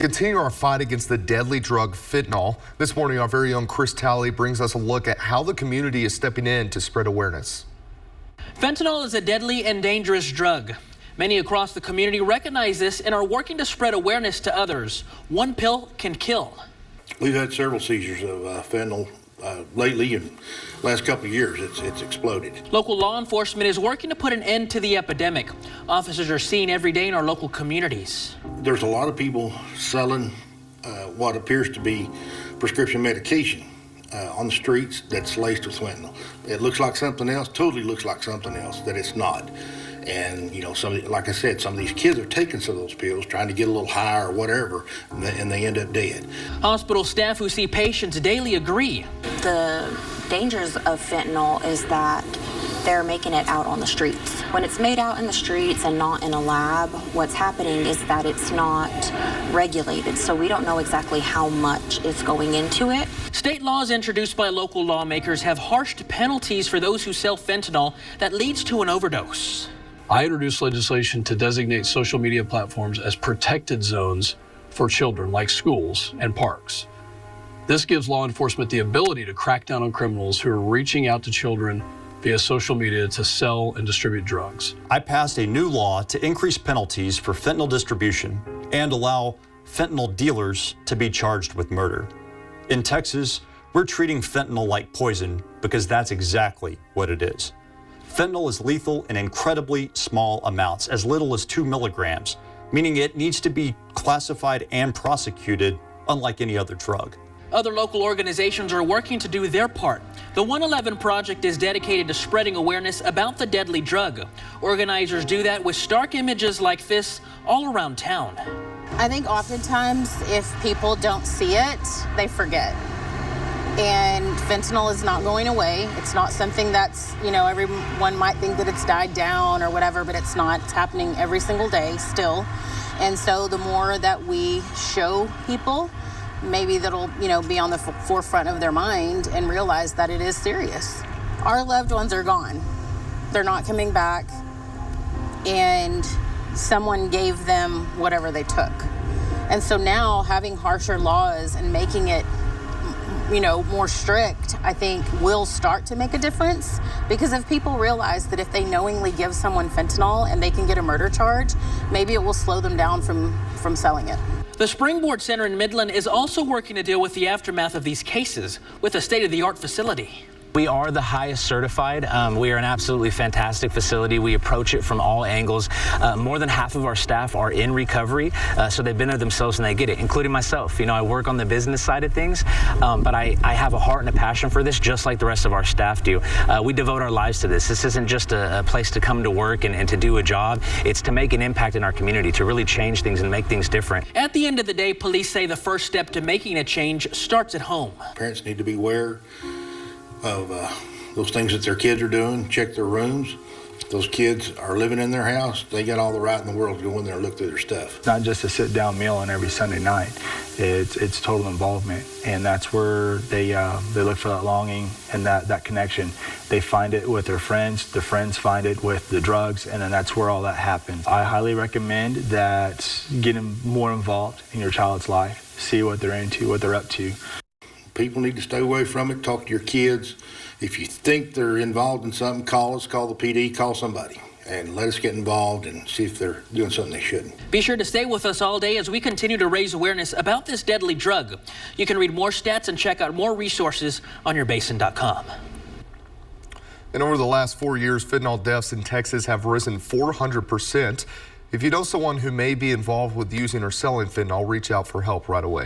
Continue our fight against the deadly drug fentanyl. This morning, our very own Chris Talley brings us a look at how the community is stepping in to spread awareness. Fentanyl is a deadly and dangerous drug. Many across the community recognize this and are working to spread awareness to others. One pill can kill. We've had several seizures of fentanyl lately, and last couple of years it's exploded. Local law enforcement is working to put an end to the epidemic. Officers are seen every day in our local communities. There's a lot of people selling what appears to be prescription medication on the streets that's laced with fentanyl. It looks like something else, totally looks like something else that it's not. And you know, like I said, some of these kids are taking some of those pills, trying to get a little high or whatever, and they end up dead. Hospital staff who see patients daily agree. The dangers of fentanyl is that they're making it out on the streets. When it's made out in the streets and not in a lab, what's happening is that it's not regulated, so we don't know exactly how much is going into it. State laws introduced by local lawmakers have harsh penalties for those who sell fentanyl that leads to an overdose. I introduced legislation to designate social media platforms as protected zones for children, like schools and parks. This gives law enforcement the ability to crack down on criminals who are reaching out to children via social media to sell and distribute drugs. I passed a new law to increase penalties for fentanyl distribution and allow fentanyl dealers to be charged with murder. In Texas, we're treating fentanyl like poison because that's exactly what it is. Fentanyl is lethal in incredibly small amounts, as little as 2 milligrams, meaning it needs to be classified and prosecuted unlike any other drug. Other local organizations are working to do their part. The 111 Project is dedicated to spreading awareness about the deadly drug. Organizers do that with stark images like this all around town. I think oftentimes if people don't see it, they forget. And fentanyl is not going away. It's not something that's, you know, everyone might think that it's died down or whatever, but it's not. It's happening every single day still. And so the more that we show people, maybe that'll, you know, be on the forefront of their mind and realize that it is serious. Our loved ones are gone. They're not coming back. And someone gave them whatever they took. And so now having harsher laws and making it, you know, more strict, I think will start to make a difference, because if people realize that if they knowingly give someone fentanyl and they can get a murder charge, maybe it will slow them down from selling it. The Springboard Center in Midland is also working to deal with the aftermath of these cases with a state-of-the-art facility. We are the highest certified. We are an absolutely fantastic facility. We approach it from all angles. More than half of our staff are in recovery, so they've been there themselves and they get it, including myself. You know, I work on the business side of things, but I have a heart and a passion for this, just like the rest of our staff do. We devote our lives to this. This isn't just a place to come to work and to do a job. It's to make an impact in our community, to really change things and make things different. At the end of the day, police say the first step to making a change starts at home. Parents need to be aware of those things that their kids are doing, check their rooms. Those kids are living in their house. They got all the right in the world to go in there and look through their stuff. It's not just a sit-down meal on every Sunday night. It's total involvement, and that's where they look for that longing and that connection. They find it with their friends. The friends find it with the drugs, and then that's where all that happens. I highly recommend that getting more involved in your child's life, see what they're into, what they're up to. People need to stay away from it. Talk to your kids. If you think they're involved in something, call us, call the PD, call somebody, and let us get involved and see if they're doing something they shouldn't. Be sure to stay with us all day as we continue to raise awareness about this deadly drug. You can read more stats and check out more resources on yourbasin.com. And over the last 4 years, fentanyl deaths in Texas have risen 400%. If you know someone who may be involved with using or selling fentanyl, reach out for help right away.